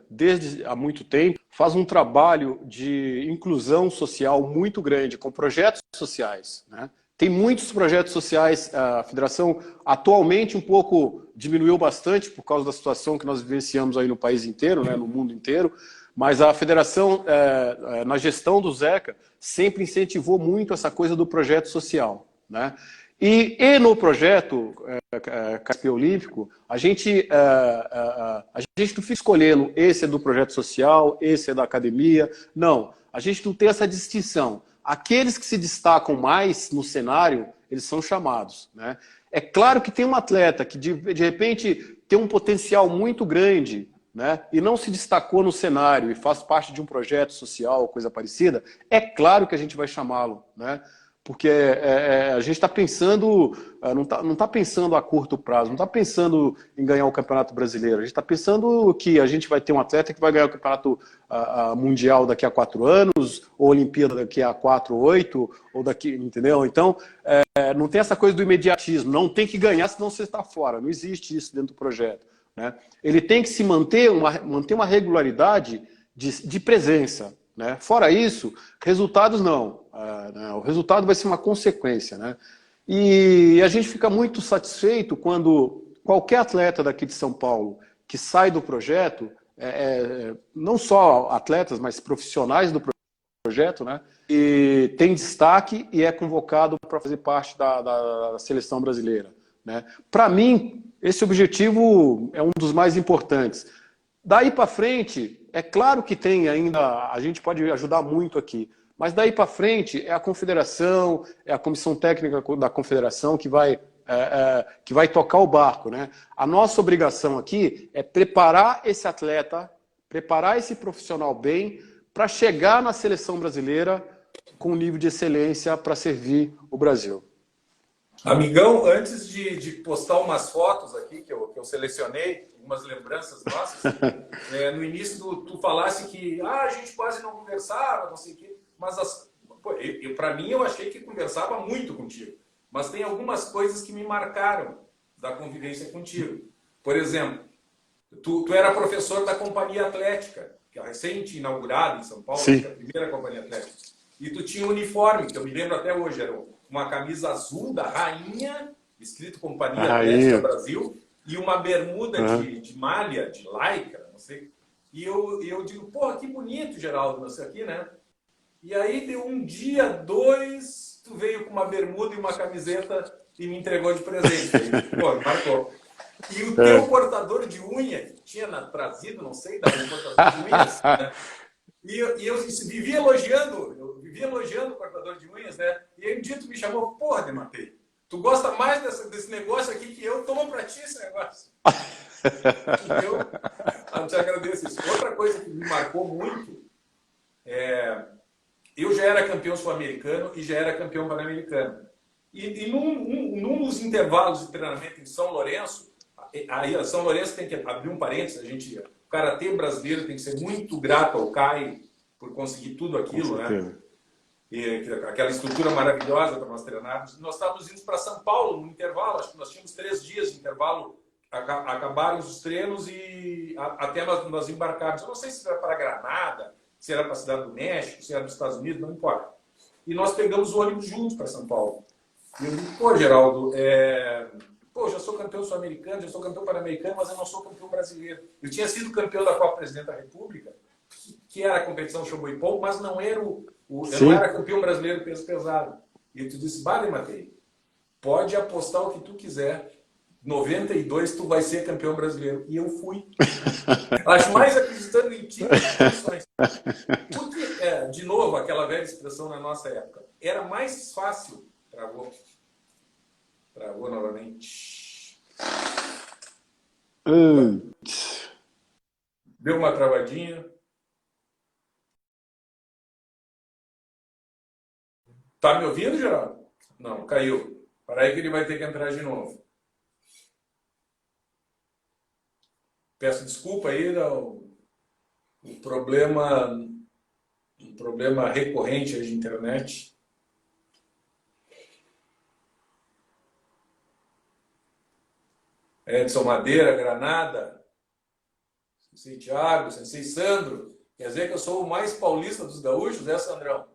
desde há muito tempo, faz um trabalho de inclusão social muito grande, com projetos sociais, né? Tem muitos projetos sociais, a Federação atualmente um pouco diminuiu bastante por causa da situação que nós vivenciamos aí no país inteiro, né, no mundo inteiro, mas a Federação, na gestão do Zeca, sempre incentivou muito essa coisa do projeto social, né? E no projeto KSP Olímpico, a gente não fica escolhendo esse é do projeto social, esse é da academia, não, a gente não tem essa distinção. Aqueles que se destacam mais no cenário, eles são chamados, né? É claro que tem um atleta que de repente tem um potencial muito grande, né, e não se destacou no cenário e faz parte de um projeto social ou coisa parecida, é claro que a gente vai chamá-lo, né? Porque a gente está pensando, não está pensando a curto prazo, não está pensando em ganhar o Campeonato Brasileiro, a gente está pensando que a gente vai ter um atleta que vai ganhar o Campeonato Mundial daqui a 4 anos, ou Olimpíada daqui a 4 ou 8, ou daqui, entendeu? Então, não tem essa coisa do imediatismo, não tem que ganhar senão você está fora, não existe isso dentro do projeto, né? Ele tem que se manter uma regularidade de presença, né? Fora isso, resultados não. O resultado vai ser uma consequência, né? E a gente fica muito satisfeito quando qualquer atleta daqui de São Paulo que sai do projeto, não só atletas, mas profissionais do projeto, né? E tem destaque e é convocado para fazer parte da seleção brasileira, né? Para mim, esse objetivo é um dos mais importantes. Daí para frente, é claro que tem ainda, a gente pode ajudar muito aqui, mas daí para frente é a confederação, é a comissão técnica da confederação que vai tocar o barco, né? A nossa obrigação aqui é preparar esse atleta, preparar esse profissional bem para chegar na seleção brasileira com um nível de excelência para servir o Brasil. Amigão, antes de postar umas fotos aqui que eu selecionei, algumas lembranças nossas, no início tu falasse que a gente quase não conversava, não sei o quê, mas para mim eu achei que conversava muito contigo, mas tem algumas coisas que me marcaram da convivência contigo. Por exemplo, tu era professor da Companhia Atlética, que é recente inaugurada em São Paulo, que é a primeira Companhia Atlética, e tu tinha um uniforme, que eu me lembro até hoje, era uma camisa azul da Rainha, escrito Companhia Atlética Brasil, e uma bermuda de malha, de lycra, não sei. E eu digo, porra, que bonito, Geraldo, isso aqui, né? E aí deu um dia, 2, tu veio com uma bermuda e uma camiseta e me entregou de presente. Aí, pô, marcou. E o teu cortador de unha, que tinha trazido, não sei, da cortador de unhas, né? E eu vivia elogiando o cortador de unhas, né? E aí um dia tu me chamou, porra, Dematei, tu gosta mais desse negócio aqui que eu, toma pra ti esse negócio. Eu te agradeço isso. Outra coisa que me marcou muito, eu já era campeão sul-americano e já era campeão pan-americano. E num dos intervalos de treinamento em São Lourenço, aí São Lourenço tem que abrir um parênteses, o karatê brasileiro tem que ser muito grato ao CAI por conseguir tudo aquilo, né? E aquela estrutura maravilhosa para nós treinarmos. Nós estávamos indo para São Paulo no intervalo, acho que nós tínhamos 3 dias de intervalo, acabaram os treinos e até nós embarcarmos. Eu não sei se era para Granada, se era para a Cidade do México, se era para os Estados Unidos, não importa. E nós pegamos o ônibus juntos para São Paulo. E eu digo, pô, Geraldo, Pô, já sou campeão sul-americano, já sou campeão pan-americano, mas eu não sou campeão brasileiro. Eu tinha sido campeão da Copa Presidente da República, que era a competição Show-Boi-Pol, mas não era eu não era campeão brasileiro peso pesado. E tu disse, Bale, Matei, pode apostar o que tu quiser. 92 tu vai ser campeão brasileiro. E eu fui. Acho mais acreditando em ti que em condições. Porque, de novo, aquela velha expressão na nossa época, era mais fácil. Travou novamente. Deu uma travadinha. Tá me ouvindo, Geraldo? Não, caiu. Para aí que ele vai ter que entrar de novo. Peço desculpa aí, um problema recorrente aí de internet. Edson Madeira, Granada, Sensei Thiago, Sensei Sandro. Quer dizer que eu sou o mais paulista dos gaúchos, Sandrão?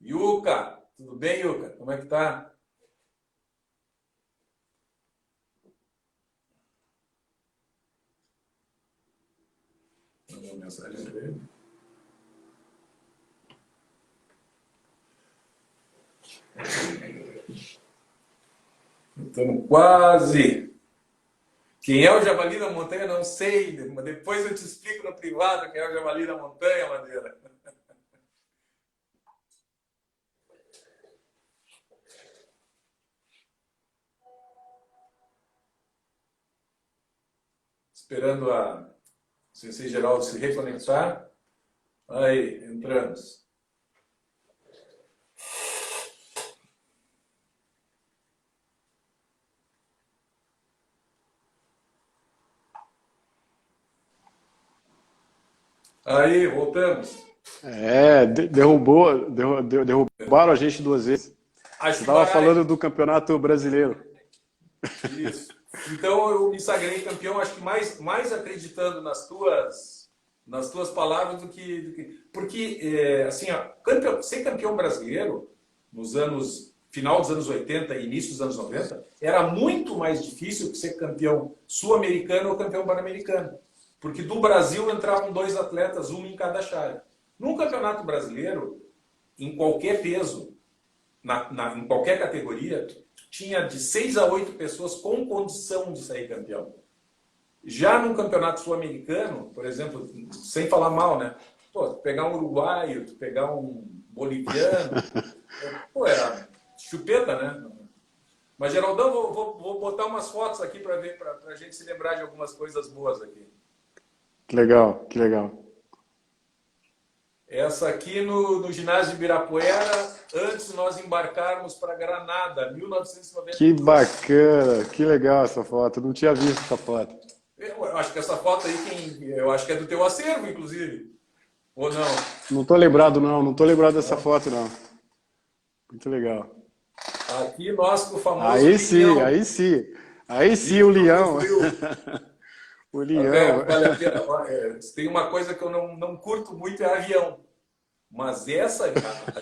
Yuka, tudo bem, Yuka? Como é que tá? Mandou mensagem dele. Estamos quase. Quem é o Javali da Montanha, não sei, mas depois eu te explico no privado quem é o Javali da Montanha, Madeira. Esperando a Sensei Geraldo se reconectar. Aí, entramos. Aí, voltamos. Derrubaram a gente 2 vezes. Você estava falando do Campeonato Brasileiro. Isso. Então eu me sagrei campeão, acho que mais acreditando nas tuas palavras do que porque assim, ó, ser campeão brasileiro nos anos final dos anos 80 e início dos anos 90 era muito mais difícil que ser campeão sul-americano ou campeão pan-americano. Porque do Brasil entravam 2 atletas, um em cada chave. Num campeonato brasileiro, em qualquer peso, em qualquer categoria, tinha de 6 a 8 pessoas com condição de sair campeão. Já num campeonato sul-americano, por exemplo, sem falar mal, né? Pô, pegar um uruguaio, pegar um boliviano, pô, era chupeta, né? Mas, Geraldão, vou botar umas fotos aqui para ver, para a gente se lembrar de algumas coisas boas aqui. Que legal, que legal. Essa aqui no ginásio de Ibirapuera, antes de nós embarcarmos para Granada, 1992. Que bacana, que legal essa foto. Eu não tinha visto essa foto. Eu acho que essa foto aí, eu acho que é do teu acervo, inclusive. Ou não? Não tô lembrado, não. Não tô lembrado dessa foto, não. Muito legal. Aqui nós com o famoso Aí sim, Leão. aí sim. Aí sim, o Leão. O Leão. Vale a pena. Tem uma coisa que eu não curto muito, é avião. Mas essa,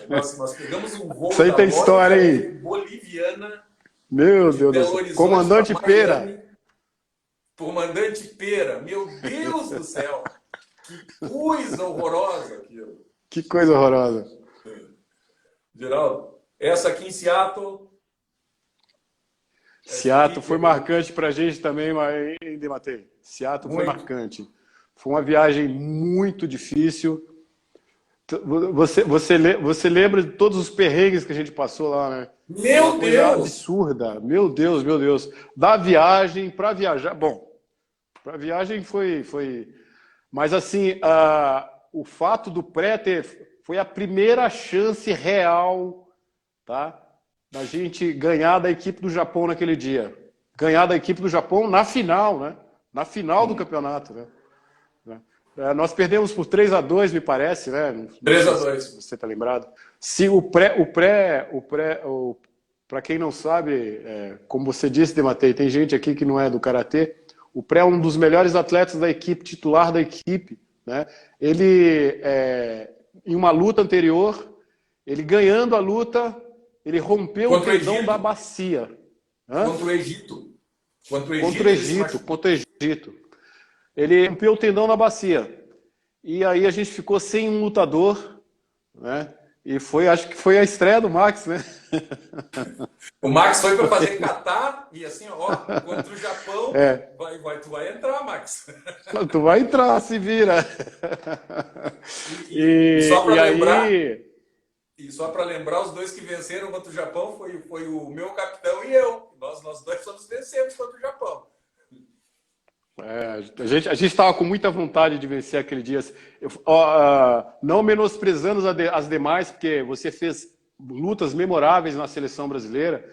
nós pegamos um voo isso aí tem história, hein? Boliviana. Meu Deus do céu. Comandante Pera. Comandante Pera. Meu Deus do céu. Que coisa horrorosa aquilo. Que coisa horrorosa. Geraldo, essa aqui em Seattle. Seattle foi marcante pra gente também, mas ainda matei. Seattle foi marcante. Foi uma viagem muito difícil. Você lembra de todos os perrengues que a gente passou lá, né? Meu Deus! Absurda. Meu Deus, meu Deus. Da viagem para viajar. Bom, para viagem foi. Mas assim, o fato do pré foi a primeira chance real, tá? Da gente ganhar da equipe do Japão naquele dia. Ganhar da equipe do Japão na final, né? Na final do campeonato, né? Nós perdemos por 3-2, me parece, né? 3-2. Se você está lembrado. Se para quem não sabe, como você disse, Dematei, tem gente aqui que não é do karatê. O pré é um dos melhores atletas da equipe, titular da equipe, né? Ele, em uma luta anterior, ele ganhando a luta, ele rompeu o tendão da bacia. Contra o Egito. Contra o Contra o Egito, contra o Egito. Ele rompeu o tendão na bacia. E aí a gente ficou sem um lutador, né? E foi, acho que foi a estreia do Max, né? O Max foi para fazer catar e assim, ó, contra o Japão, tu vai entrar, Max. Tu vai entrar, se vira. E só para lembrar, aí... e só para lembrar, os dois que venceram contra o Japão foi o meu capitão e eu. Nós dois somos vencemos contra o Japão. A gente estava com muita vontade de vencer aquele dia. Não menosprezando as demais, porque você fez lutas memoráveis na seleção brasileira,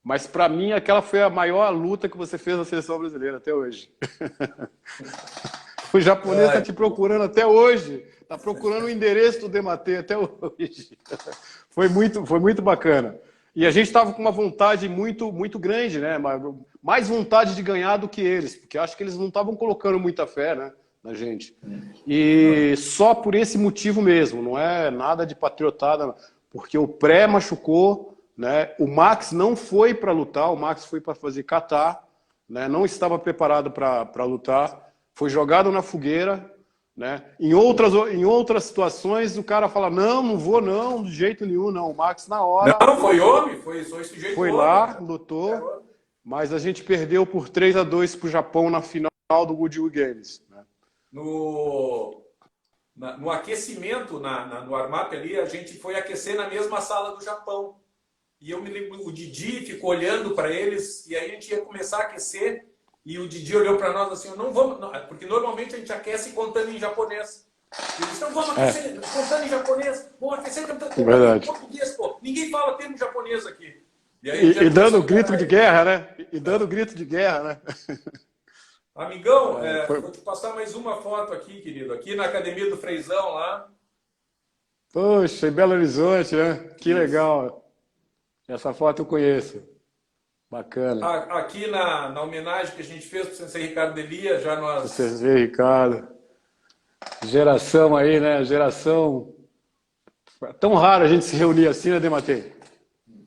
mas para mim aquela foi a maior luta que você fez na seleção brasileira até hoje. O japonês está te procurando até hoje, está procurando o endereço do Dematei até hoje. Foi muito bacana. E a gente estava com uma vontade muito grande, né? Mais vontade de ganhar do que eles, porque acho que eles não estavam colocando muita fé, né, na gente. E só por esse motivo mesmo, não é nada de patriotada, porque o pré machucou, né? O Max não foi para lutar, o Max foi para fazer kata, né? Não estava preparado para lutar, foi jogado na fogueira. Né? Em outras situações, o cara fala, não vou não, de jeito nenhum, não. O Max na hora... Não, foi homem, foi sujeito foi homem, lá, né? lutou, mas a gente perdeu por 3-2 para o Japão na final do Goodwill Games. Né? No aquecimento, no warm-up ali, a gente foi aquecer na mesma sala do Japão. E eu me lembro, o Didi ficou olhando para eles, e aí a gente ia começar a aquecer, e o Didi olhou para nós assim, não vamos, não, porque normalmente a gente aquece contando em japonês. Eles disse, não, vamos aquecer contando em japonês, vamos aquecer cantando em português, pô. Ninguém fala termo japonês aqui. E dando grito de guerra, né? E dando grito de guerra, né? Amigão, vou te passar mais uma foto aqui, querido. Aqui na Academia do Freizão, lá. Poxa, em Belo Horizonte, né? Que legal. Essa foto eu conheço. Bacana. Aqui na homenagem que a gente fez para o Sensei Ricardo Delia, já nós... Sensei Ricardo. Geração aí, né? Geração... Tão raro a gente se reunir assim, né, Dematei?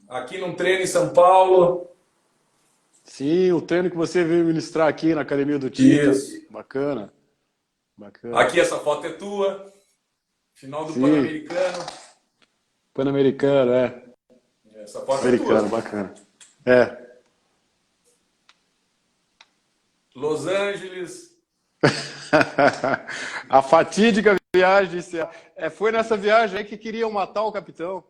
Aqui num treino em São Paulo. Sim, o treino que você veio ministrar aqui na Academia do Tito. Isso. Bacana. Bacana. Aqui essa foto é tua. Final do Pan-Americano. Pan-Americano, é. Essa foto Americano, é tua. Bacana. É. Los Angeles. A fatídica viagem. Foi nessa viagem aí que queriam matar o capitão.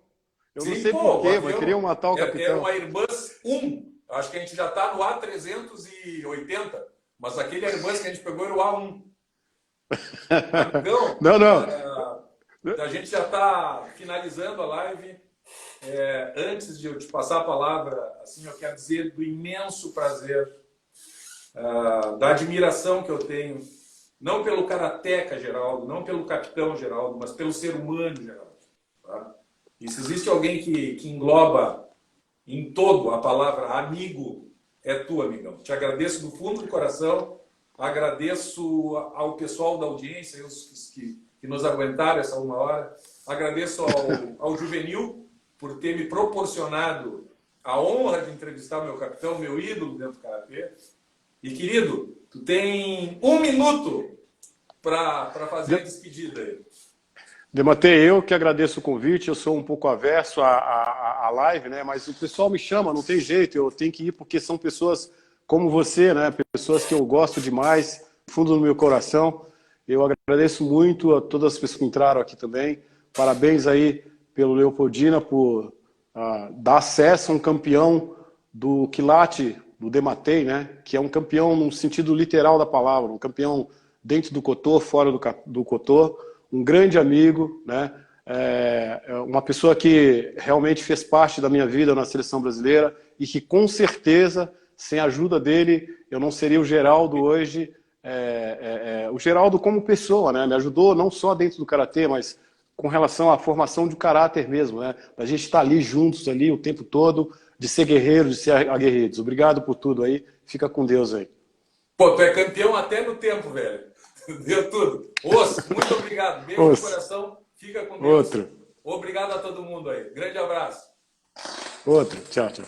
Eu não sei porquê, mas queriam matar o capitão. Era um Airbus 1. Acho que a gente já está no A380. Mas aquele Airbus que a gente pegou era o A1. Então, não. A gente já está finalizando a live. Antes de eu te passar a palavra, assim, eu quero dizer do imenso prazer, da admiração que eu tenho, não pelo karateca Geraldo, não pelo capitão Geraldo, mas pelo ser humano Geraldo. Tá? E se existe alguém que engloba em todo a palavra amigo, é tu, amigão. Te agradeço do fundo do coração, agradeço ao pessoal da audiência, os que nos aguentaram essa uma hora, agradeço ao Juvenil por ter me proporcionado a honra de entrevistar o meu capitão, meu ídolo dentro do karatê. E, querido, tu tem 1 minuto para fazer a despedida aí. Dematei, eu que agradeço o convite, eu sou um pouco averso à live, né? Mas o pessoal me chama, não tem jeito, eu tenho que ir porque são pessoas como você, né? Pessoas que eu gosto demais, fundo do meu coração. Eu agradeço muito a todas as pessoas que entraram aqui também. Parabéns aí pelo Leopoldina por dar acesso a um campeão do quilate, do Dematei, né? Que é um campeão no sentido literal da palavra, um campeão dentro do Kotor, fora do Kotor, um grande amigo, né? Uma pessoa que realmente fez parte da minha vida na seleção brasileira e que com certeza, sem a ajuda dele, eu não seria o Geraldo hoje. O Geraldo como pessoa, né? Me ajudou não só dentro do karatê, mas com relação à formação de caráter mesmo, né? A gente estar ali juntos ali o tempo todo, de ser guerreiro, de ser aguerridos. Obrigado por tudo aí. Fica com Deus aí. Pô, tu é campeão até no tempo, velho. Deu tudo. Osso, muito obrigado. Beijo no coração. Fica com Deus. Outro. Obrigado a todo mundo aí. Grande abraço. Outro. Tchau, tchau.